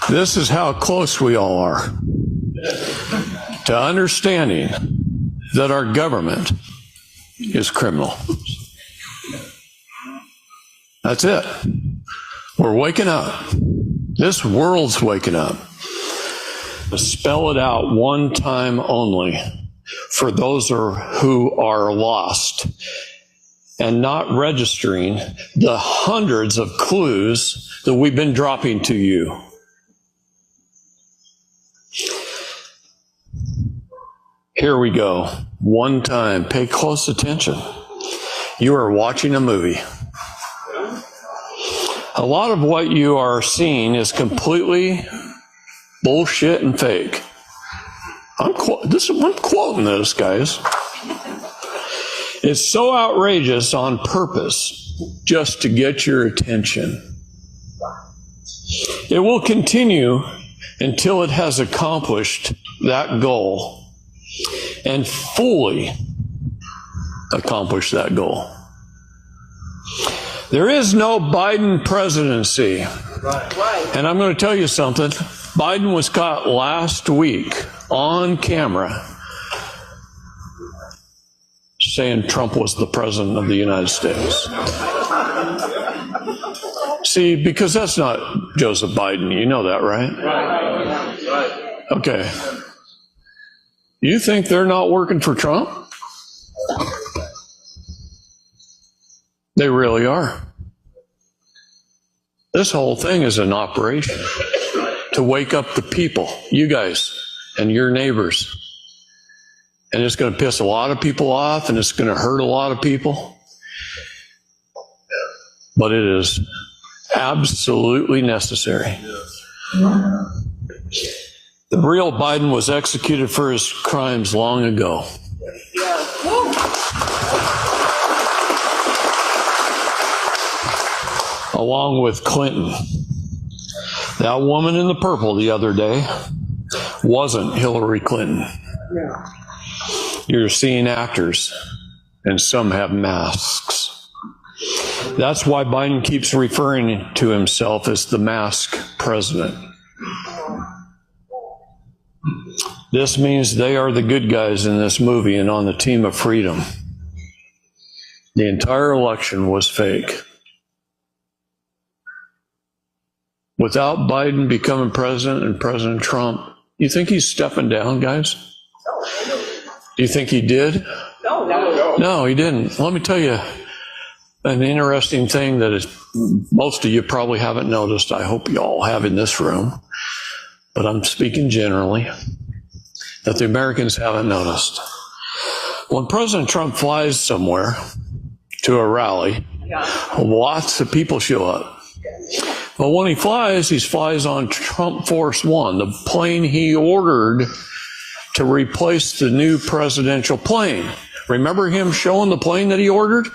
This is how close we all are to understanding that our government is criminal. That's it. We're waking up. This world's waking up. Spell it out one time only for those who are lost and not registering the hundreds of clues that we've been dropping to you. Here we go. One time. Pay close attention. You are watching a movie. A lot of what you are seeing is completely bullshit and fake. I'm quoting this, guys. It's so outrageous on purpose just to get your attention. It will continue until it has accomplished that goal and fully accomplished that goal. There is no Biden presidency. Right. And I'm going to tell you something. Biden was caught last week on camera saying Trump was the president of the United States. See, because that's not Joseph Biden. You know that, right? Right. Okay. You think they're not working for Trump? They really are. This whole thing is an operation to wake up the people, you guys and your neighbors. And it's going to piss a lot of people off, and it's going to hurt a lot of people. But it is absolutely necessary. The real Biden was executed for his crimes long ago. Along with Clinton. That woman in the purple the other day wasn't Hillary Clinton. You're seeing actors, and some have masks. That's why Biden keeps referring to himself as the mask president. This means they are the good guys in this movie and on the team of freedom. The entire election was fake. Without Biden becoming president and President Trump, you think he's stepping down, guys? Do you think he did? No, he didn't. Let me tell you an interesting thing that is, most of you probably haven't noticed. I hope you all have in this room, but I'm speaking generally, that the Americans haven't noticed. When President Trump flies somewhere to a rally, lots of people show up. But when he flies on Trump Force One, the plane he ordered to replace the new presidential plane. Remember him showing the plane that he ordered?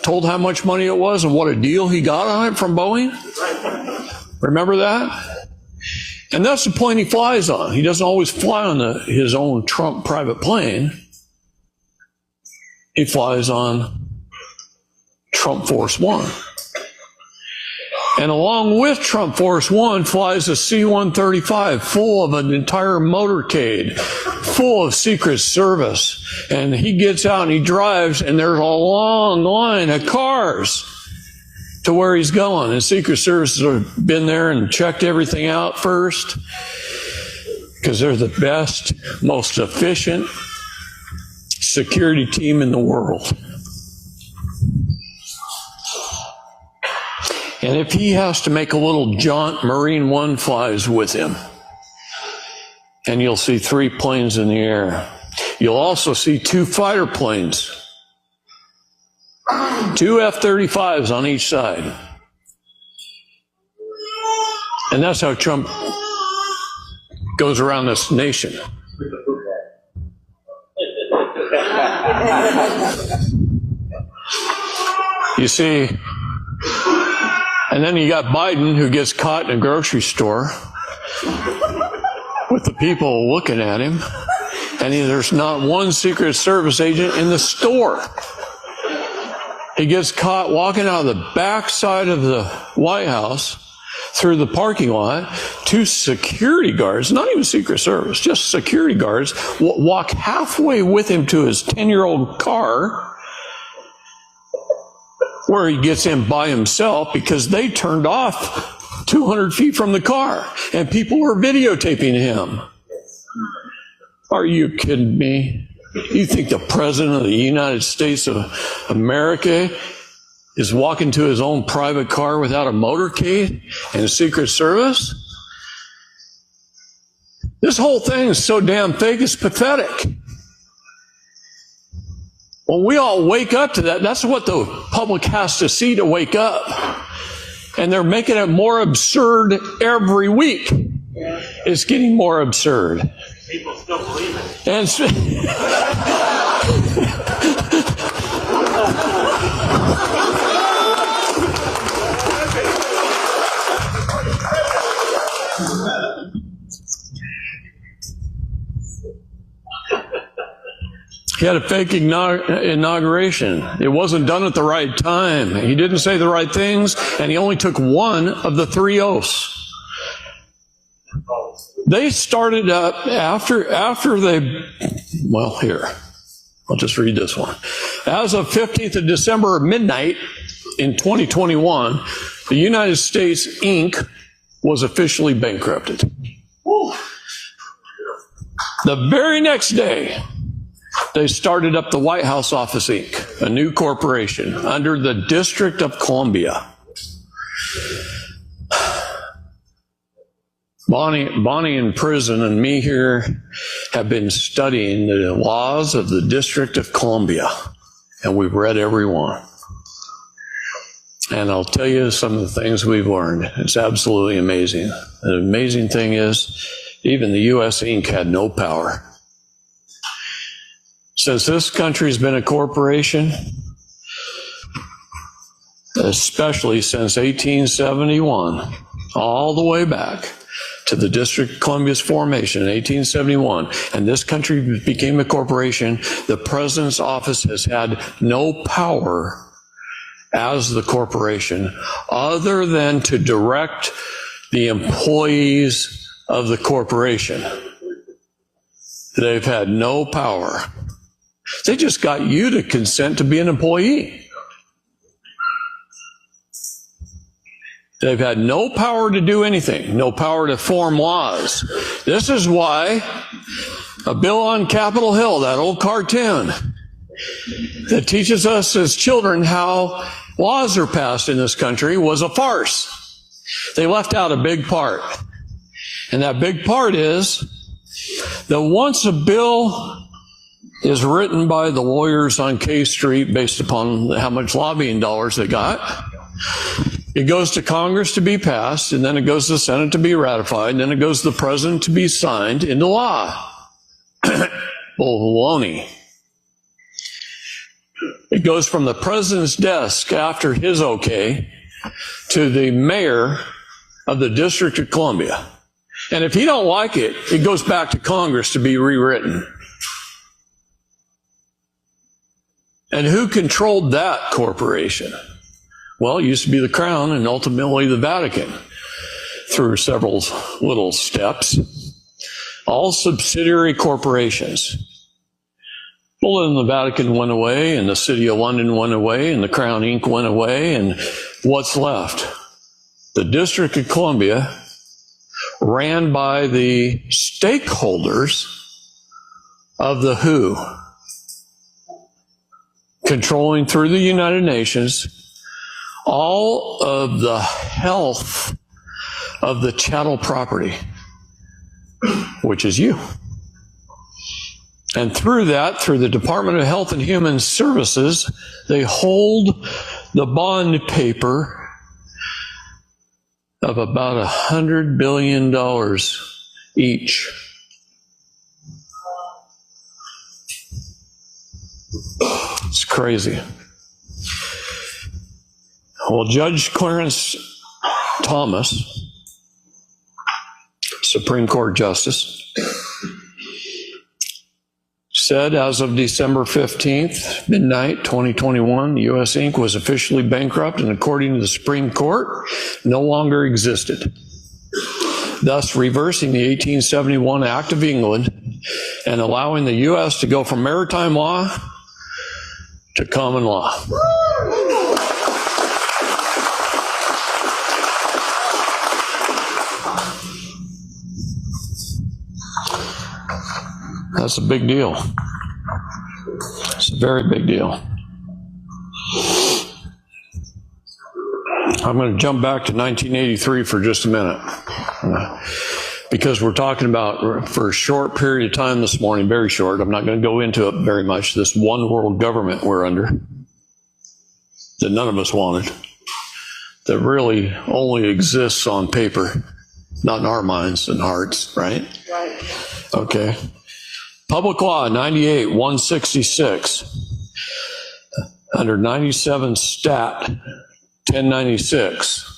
Told how much money it was and what a deal he got on it from Boeing? Remember that? And that's the plane he flies on. He doesn't always fly on his own Trump private plane. He flies on Trump Force One. And along with Trump Force One flies a C-135 full of an entire motorcade, full of Secret Service. And he gets out and he drives, and there's a long line of cars to where he's going. And Secret Service have been there and checked everything out first, because they're the best, most efficient security team in the world. And if he has to make a little jaunt, Marine One flies with him. And you'll see 3 planes in the air. You'll also see 2 fighter planes. 2 F-35s on each side. And that's how Trump goes around this nation. You see, and then you got Biden, who gets caught in a grocery store with the people looking at him, and there's not one Secret Service agent in the store. He gets caught walking out of the back side of the White House through the parking lot. Two security guards, not even Secret Service, just security guards, walk halfway with him to his 10-year-old car, where he gets in by himself because they turned off 200 feet from the car, and people were videotaping him. Are you kidding me? You think the President of the United States of America is walking to his own private car without a motorcade and a Secret Service? This whole thing is so damn fake, it's pathetic. When we all wake up to that, that's what the public has to see to wake up. And they're making it more absurd every week. It's getting more absurd. People still believe it. And he had a fake inauguration. It wasn't done at the right time. He didn't say the right things, and he only took one of the three oaths. They started up after they, well, here, I'll just read this one. As of 15th of December at midnight in 2021, the United States, Inc. was officially bankrupted. The very next day, they started up the White House Office, Inc., a new corporation under the District of Columbia. Bonnie in prison and me here have been studying the laws of the District of Columbia, and we've read every one. And I'll tell you some of the things we've learned. It's absolutely amazing. The amazing thing is, even the U.S. Inc. had no power. Since this country's been a corporation, especially since 1871, all the way back to the District of Columbia's formation in 1871, and this country became a corporation, the president's office has had no power as the corporation other than to direct the employees of the corporation. They've had no power. They just got you to consent to be an employee. They've had no power to do anything, no power to form laws. This is why a bill on Capitol Hill, that old cartoon that teaches us as children how laws are passed in this country, was a farce. They left out a big part. And that big part is that once a bill is written by the lawyers on K Street based upon how much lobbying dollars they got, it goes to Congress to be passed, and then it goes to the Senate to be ratified, and then it goes to the President to be signed into law. Baloney. It goes from the President's desk after his okay to the mayor of the District of Columbia. And if he don't like it, it goes back to Congress to be rewritten. And who controlled that corporation? Well, it used to be the Crown and ultimately the Vatican through several little steps. All subsidiary corporations. Well, then the Vatican went away, and the City of London went away, and the Crown Inc. went away, and what's left? The District of Columbia, ran by the stakeholders of the WHO, controlling through the United Nations all of the health of the chattel property, which is you. And through that, through the Department of Health and Human Services, they hold the bond paper of about $100 billion each. It's crazy. Well, Judge Clarence Thomas, Supreme Court Justice, said as of December 15th, midnight 2021, U.S. Inc. was officially bankrupt and according to the Supreme Court, no longer existed, thus reversing the 1871 Act of England and allowing the U.S. to go from maritime law to common law. That's a big deal. It's a very big deal. I'm going to jump back to 1983 for just a minute. Because we're talking about, for a short period of time this morning, very short, I'm not going to go into it very much, this one world government we're under, that none of us wanted, that really only exists on paper, not in our minds and hearts, right? Right. Okay. Public Law 98-166, under 97 Stat 1096.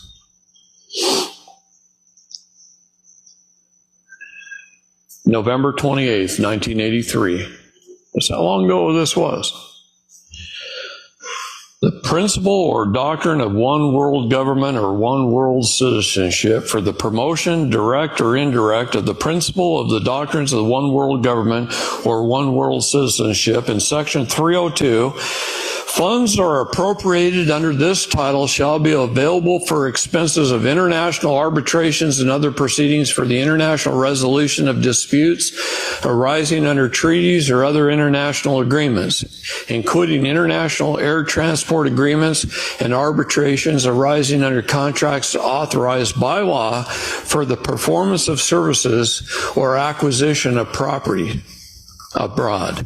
November 28th, 1983. That's how long ago this was. The principle or doctrine of one world government or one world citizenship for the promotion, direct or indirect, of the principle of the doctrines of the one world government or one world citizenship in Section 302, funds are appropriated under this title shall be available for expenses of international arbitrations and other proceedings for the international resolution of disputes arising under treaties or other international agreements, including international air transport agreements and arbitrations arising under contracts authorized by law for the performance of services or acquisition of property abroad.